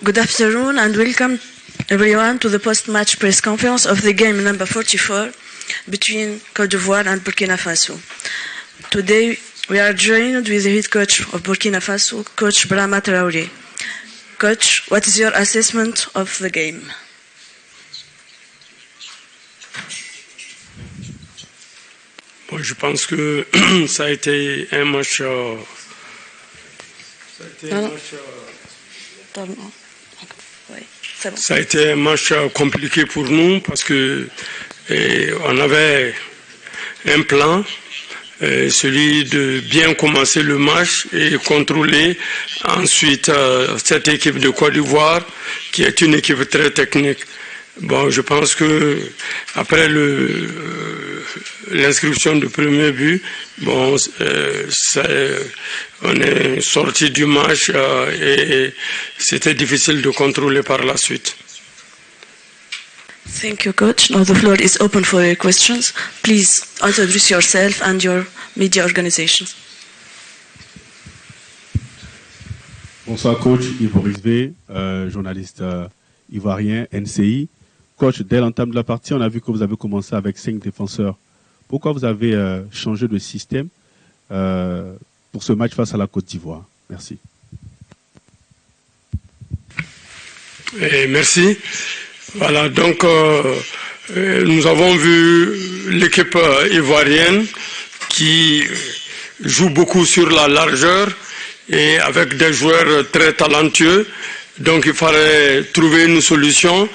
Good afternoon and welcome everyone to the post-match press conference of the game number 44 between Côte d'Ivoire and Burkina Faso. Today we are joined with the head coach of Burkina Faso, Coach Brahma Traoré. Coach, what is your assessment of the game? Bon, je pense que ça a été un match. Ça a été un match compliqué pour nous parce que on avait un plan, celui de bien commencer le match et contrôler ensuite cette équipe de Côte d'Ivoire qui est une équipe très technique. Bon, je pense que après l'inscription du premier but, bon, on est sorti du match et c'était difficile de contrôler par la suite. Thank you, Coach. Now the floor is open for your questions. Please introduce yourself and your media organization. Bonsoir, Coach Yves V, journaliste ivoirien, NCI. Coach, dès l'entame de la partie, on a vu que vous avez commencé avec 5 défenseurs. Pourquoi vous avez changé de système pour ce match face à la Côte d'Ivoire? Merci. Merci. Voilà, donc nous avons vu l'équipe ivoirienne qui joue beaucoup sur la largeur et avec des joueurs très talentueux. Donc il fallait trouver une solution.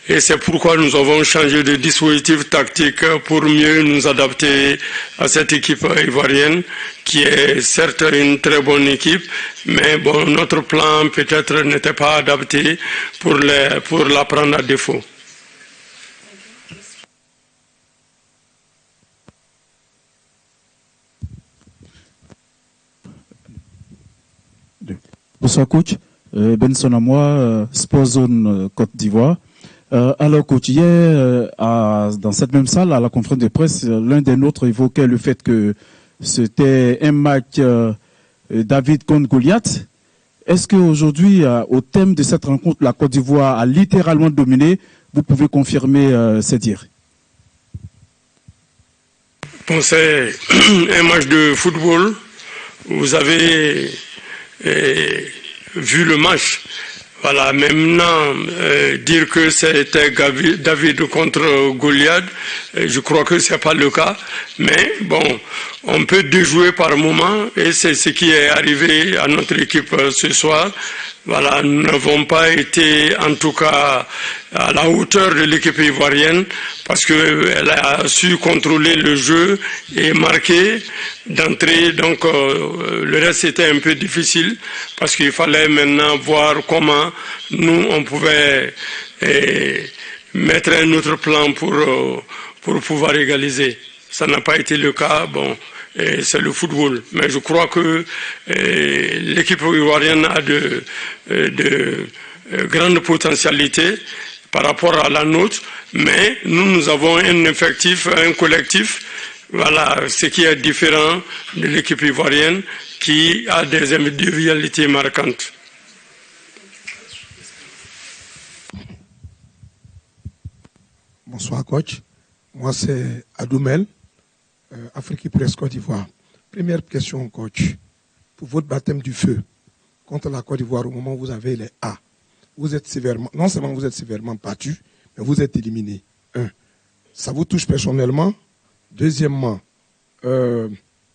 Et c'est pourquoi nous avons changé de dispositif tactique pour mieux nous adapter à cette équipe ivoirienne qui est certes une très bonne équipe, mais bon, notre plan peut-être n'était pas adapté pour la prendre à défaut. Bonsoir coach, Benson à moi, Sport Zone Côte d'Ivoire. Alors, coach, hier, dans cette même salle, à la conférence de presse, l'un des nôtres évoquait le fait que c'était un match David contre Goliath. Est-ce qu'aujourd'hui, au thème de cette rencontre, la Côte d'Ivoire a littéralement dominé? Vous pouvez confirmer ces dires? Bon, c'est un match de football. Vous avez vu le match. Voilà, maintenant, dire que c'était David contre Goliath, je crois que ce n'est pas le cas. Mais bon, on peut déjouer par moment et c'est ce qui est arrivé à notre équipe ce soir. Voilà, nous n'avons pas été en tout cas à la hauteur de l'équipe ivoirienne parce qu'elle a su contrôler le jeu et marquer d'entrée. Donc le reste était un peu difficile parce qu'il fallait maintenant voir comment nous on pouvait mettre un autre plan pour pouvoir égaliser. Ça n'a pas été le cas. Bon. C'est le football. Mais je crois que l'équipe ivoirienne a de grandes potentialités par rapport à la nôtre. Mais nous avons un effectif, un collectif, voilà, ce qui est différent de l'équipe ivoirienne qui a des individualités marquantes. Bonsoir coach. Moi c'est Adoumel. Afrique Presse Côte d'Ivoire. Première question, coach. Pour votre baptême du feu contre la Côte d'Ivoire, au moment où vous avez les A, vous êtes sévèrement, non seulement vous êtes sévèrement battu, mais vous êtes éliminé. Ça vous touche personnellement? Deuxièmement,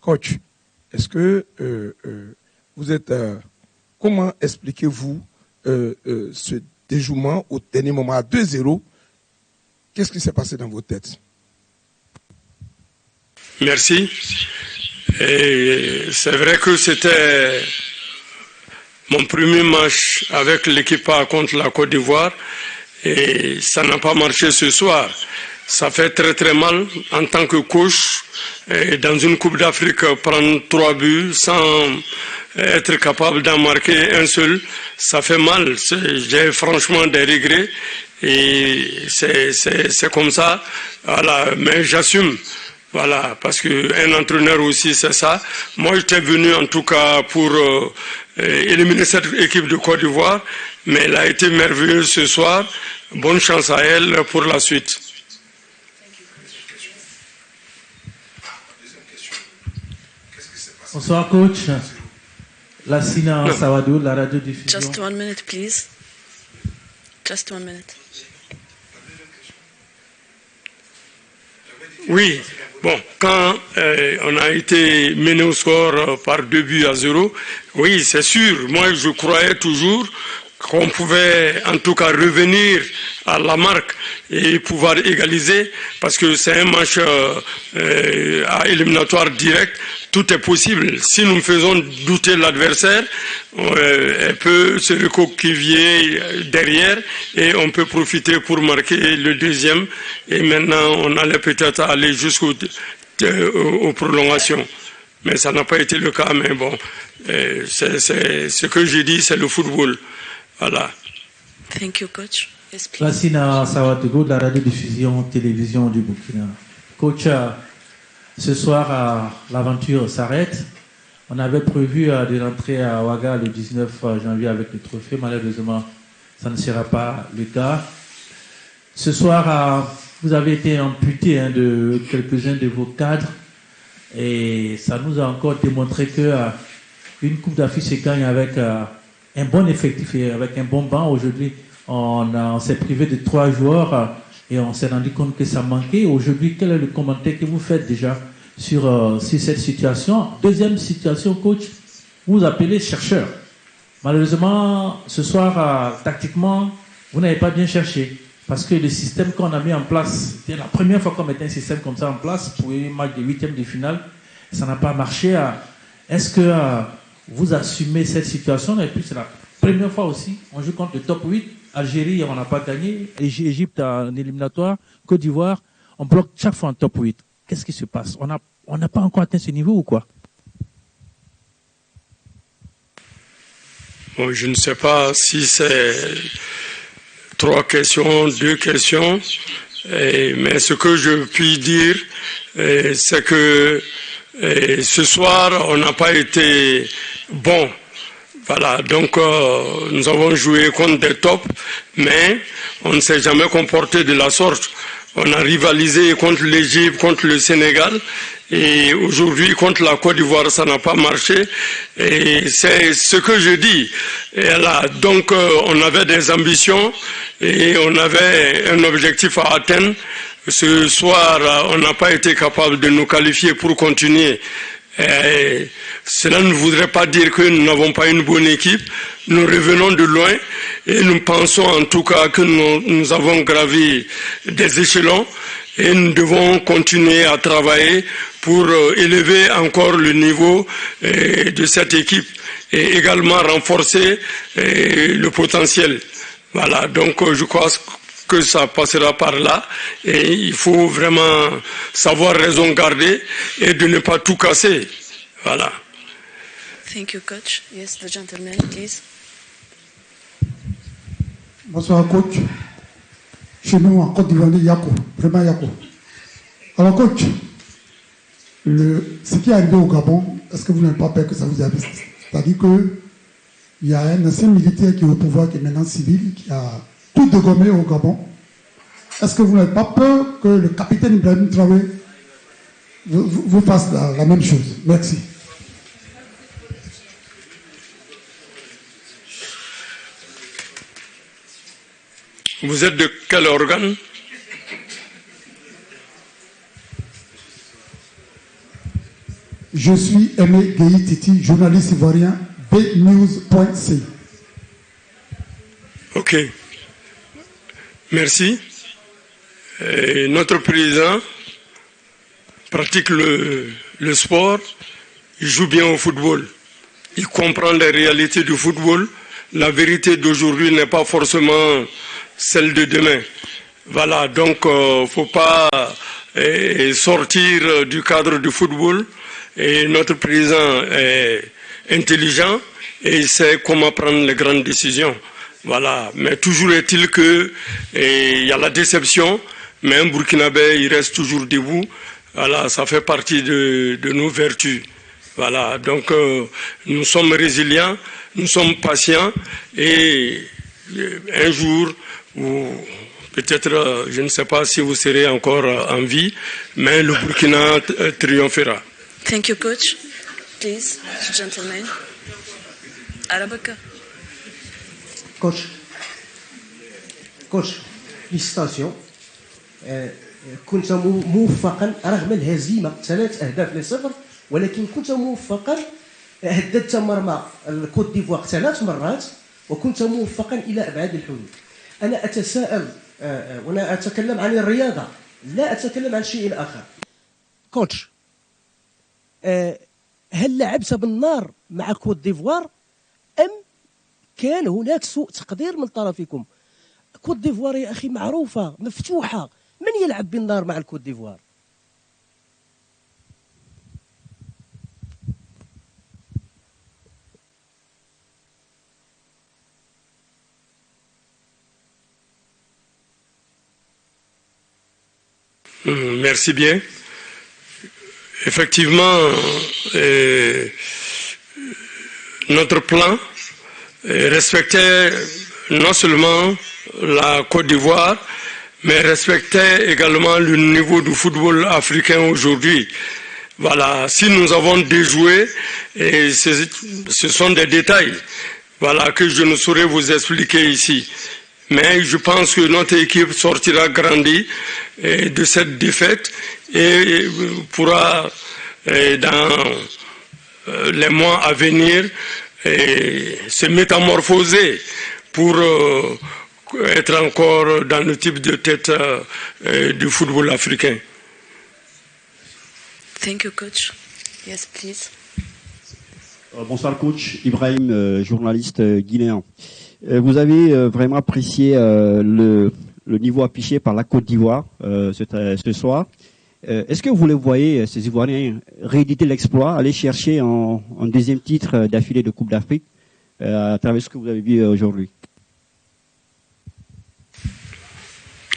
coach, est-ce que vous êtes... comment expliquez-vous ce déjouement au dernier moment à 2-0? Qu'est-ce qui s'est passé dans vos têtes? Merci. Et c'est vrai que c'était mon premier match avec l'équipe A contre la Côte d'Ivoire et ça n'a pas marché ce soir. Ça fait très très mal en tant que coach et dans une Coupe d'Afrique prendre 3 buts sans être capable d'en marquer un seul. Ça fait mal. J'ai franchement des regrets et c'est comme ça. Voilà. Mais j'assume. Voilà, parce qu'un entraîneur aussi, c'est ça. Moi, j'étais venu en tout cas pour éliminer cette équipe de Côte d'Ivoire, mais elle a été merveilleuse ce soir. Bonne chance à elle pour la suite. Bonsoir coach. Lassina Sawadou, la radiodiffusion. Just 1 minute, please. Just 1 minute. Oui, bon, quand on a été mené au score par 2-0, oui, c'est sûr, moi je croyais toujours qu'on pouvait en tout cas revenir à la marque et pouvoir égaliser, parce que c'est un match à éliminatoire direct, tout est possible. Si nous faisons douter l'adversaire, elle peut se recoquiller derrière et on peut profiter pour marquer le deuxième, et maintenant on allait peut-être aller jusqu'aux prolongations. Mais ça n'a pas été le cas, mais bon, c'est ce que j'ai dit, c'est le football. Voilà. Thank you, coach. Yes, please. Lassina Sawadou, de la radiodiffusion télévision du Burkina. Coach, ce soir, l'aventure s'arrête. On avait prévu de rentrer à Ouaga le 19 janvier avec le trophée. Malheureusement, ça ne sera pas le cas. Ce soir, vous avez été amputé de quelques-uns de vos cadres. Et ça nous a encore démontré que une Coupe d'Afrique se gagne avec un bon effectif et avec un bon banc. Aujourd'hui, on s'est privé de 3 joueurs et on s'est rendu compte que ça manquait. Aujourd'hui, quel est le commentaire que vous faites déjà sur cette situation? Deuxième situation, coach, vous appelez chercheur. Malheureusement, ce soir, tactiquement, vous n'avez pas bien cherché. Parce que le système qu'on a mis en place, c'était la première fois qu'on mettait un système comme ça en place pour un match de 8e de finale. Ça n'a pas marché. Est-ce que vous assumez cette situation? Et puis c'est la première fois aussi, on joue contre le top 8. Algérie, on n'a pas gagné. Égypte en éliminatoire. Côte d'Ivoire, on bloque chaque fois en top 8. Qu'est-ce qui se passe? On n'a pas encore atteint ce niveau ou quoi? Bon, je ne sais pas si c'est 3 questions, 2 questions, mais ce que je puis dire, c'est que ce soir, on n'a pas été bon. Voilà, donc nous avons joué contre des tops, mais on ne s'est jamais comporté de la sorte. On a rivalisé contre l'Égypte, contre le Sénégal, et aujourd'hui contre la Côte d'Ivoire, ça n'a pas marché. Et c'est ce que je dis. Et là, donc on avait des ambitions et on avait un objectif à atteindre. Ce soir, on n'a pas été capable de nous qualifier pour continuer. Et cela ne voudrait pas dire que nous n'avons pas une bonne équipe. Nous revenons de loin et nous pensons en tout cas que nous avons gravi des échelons et nous devons continuer à travailler pour élever encore le niveau de cette équipe et également renforcer le potentiel. Voilà, donc je crois que ça passera par là et il faut vraiment savoir raison garder et de ne pas tout casser. Voilà. Thank you, coach. Yes, the gentleman, please. Bonsoir, coach. Chez nous, en Côte d'Ivoire, Yako, vraiment Yako. Alors, coach, ce qui est arrivé au Gabon, est-ce que vous n'avez pas peur que ça vous arrive? C'est-à-dire qu'il y a un ancien militaire qui est au pouvoir, qui est maintenant civil, qui a tout dégommé au Gabon. Est-ce que vous n'avez pas peur que le capitaine Ibrahim Traoré vous fasse la même chose? Merci. Vous êtes de quel organe? Je suis Aimé Gueye Titi, journaliste ivoirien, bnews.c. Ok. Merci. Et notre président pratique le sport, il joue bien au football. Il comprend les réalités du football. La vérité d'aujourd'hui n'est pas forcément celle de demain. Voilà, donc il ne faut pas sortir du cadre du football. Et notre président est intelligent et il sait comment prendre les grandes décisions. Voilà, mais toujours est-il que il y a la déception, mais un Burkinabé, il reste toujours debout. Voilà, ça fait partie de nos vertus. Voilà, donc nous sommes résilients, nous sommes patients et un jour, peut-être, je ne sais pas si vous serez encore en vie, mais le Burkina triomphera. Thank you, coach. Please, gentlemen. Arabaka. Coach, félicitations. كنت موفقا رغم الهزيمة 3-0 ولكن كنت موفقا هددت مرمى الكوت ديفوار 3 مرات وكنت موفقا إلى أبعد الحدود. أنا أتساءل وأنا أتكلم عن الرياضة لا أتكلم عن شيء آخر. كوتش، هل لعبت بالنار مع كوت ديفوار أم كان هناك سوء تقدير من طرفكم؟ كوت ديفوار يا أخي معروفة مفتوحة، من يلعب بالنار مع الكوت ديفوار؟ Merci bien. Effectivement, notre plan respectait non seulement la Côte d'Ivoire, mais respectait également le niveau du football africain aujourd'hui. Voilà, si nous avons déjoué, et ce sont des détails, voilà, que je ne saurais vous expliquer ici. Mais je pense que notre équipe sortira grandie de cette défaite et pourra, dans les mois à venir, se métamorphoser pour être encore dans le type de tête du football africain. Thank you, coach. Yes, please. Bonsoir, coach. Ibrahim, journaliste guinéen. Vous avez vraiment apprécié le niveau affiché par la Côte d'Ivoire ce soir. Est-ce que vous les voyez, ces Ivoiriens, rééditer l'exploit, aller chercher un deuxième titre d'affilée de Coupe d'Afrique à travers ce que vous avez vu aujourd'hui?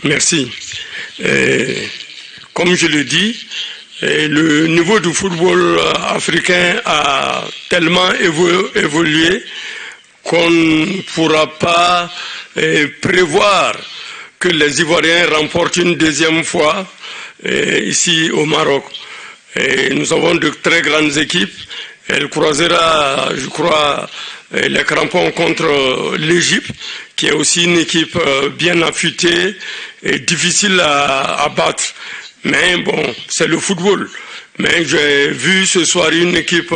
Merci. Comme je le dis, le niveau du football africain a tellement évolué qu'on ne pourra pas prévoir que les Ivoiriens remportent une deuxième fois ici au Maroc. Et nous avons de très grandes équipes. Elle croisera, je crois, les crampons contre l'Égypte, qui est aussi une équipe bien affûtée et difficile à battre. Mais bon, c'est le football. Mais j'ai vu ce soir une équipe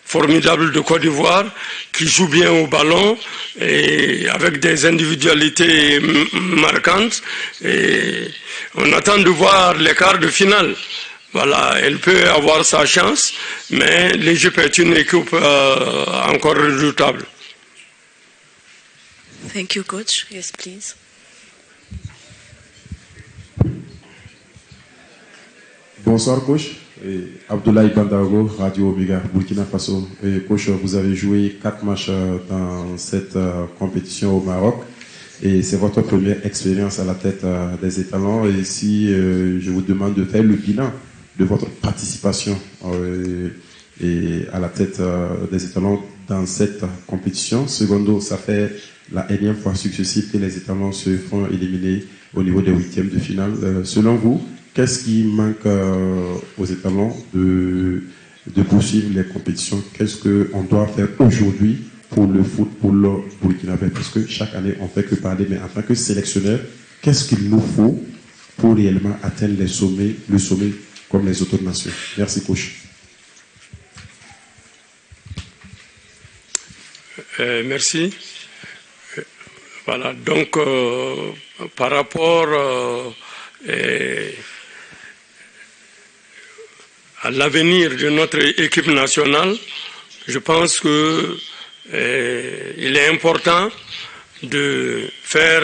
formidable de Côte d'Ivoire qui joue bien au ballon et avec des individualités marquantes. Et on attend de voir les quarts de finale. Voilà, elle peut avoir sa chance, mais l'Égypte est une équipe encore redoutable. Thank you, coach. Yes, please. Bonsoir, coach. Abdoulaye Bandago, Radio Omega, Burkina Faso. Coach, vous avez joué 4 matchs dans cette compétition au Maroc. Et c'est votre première expérience à la tête des étalons. Et si je vous demande de faire le bilan de votre participation et à la tête des étalons dans cette compétition. Secondo, ça fait la énième fois successive que les étalons se font éliminer au niveau des huitièmes de finale. Selon vous, qu'est-ce qui manque aux étalons de poursuivre les compétitions? Qu'est-ce qu'on doit faire aujourd'hui pour le football burkinabé? Parce que chaque année, on ne fait que parler, mais en tant que sélectionneur, qu'est-ce qu'il nous faut pour réellement atteindre le sommet comme les autres nations? Merci, coach. Merci. Voilà, donc par rapport à l'avenir de notre équipe nationale, je pense que il est important de faire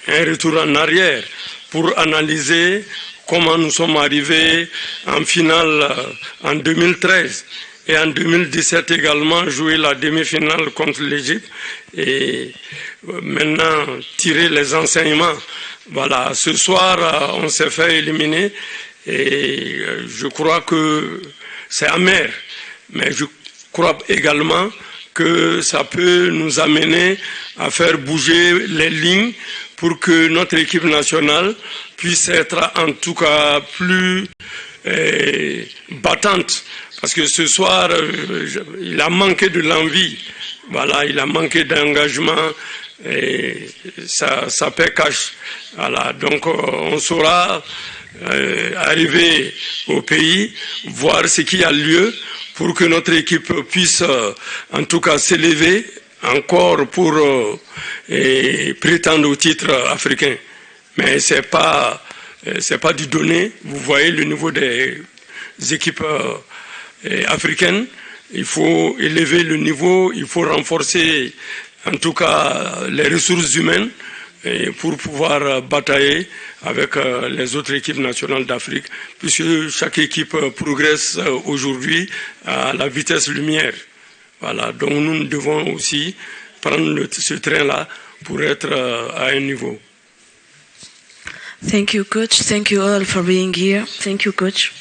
un retour en arrière pour analyser comment nous sommes arrivés en finale en 2013 et en 2017 également jouer la demi-finale contre l'Égypte et maintenant tirer les enseignements. Voilà, ce soir on s'est fait éliminer et je crois que c'est amer, mais je crois également que ça peut nous amener à faire bouger les lignes pour que notre équipe nationale puisse être en tout cas plus battante. Parce que ce soir, il a manqué de l'envie. Voilà, il a manqué d'engagement et ça paie cash. Voilà, donc on saura arriver au pays, voir ce qui a lieu pour que notre équipe puisse en tout cas s'élever encore pour prétendre au titre africain. Mais c'est pas du donné. Vous voyez le niveau des équipes africaines. Il faut élever le niveau, il faut renforcer en tout cas les ressources humaines pour pouvoir batailler avec les autres équipes nationales d'Afrique, puisque chaque équipe progresse aujourd'hui à la vitesse lumière. Voilà, donc nous devons aussi prendre ce train-là pour être à un niveau. Thank you, coach. Thank you all for being here. Thank you, coach.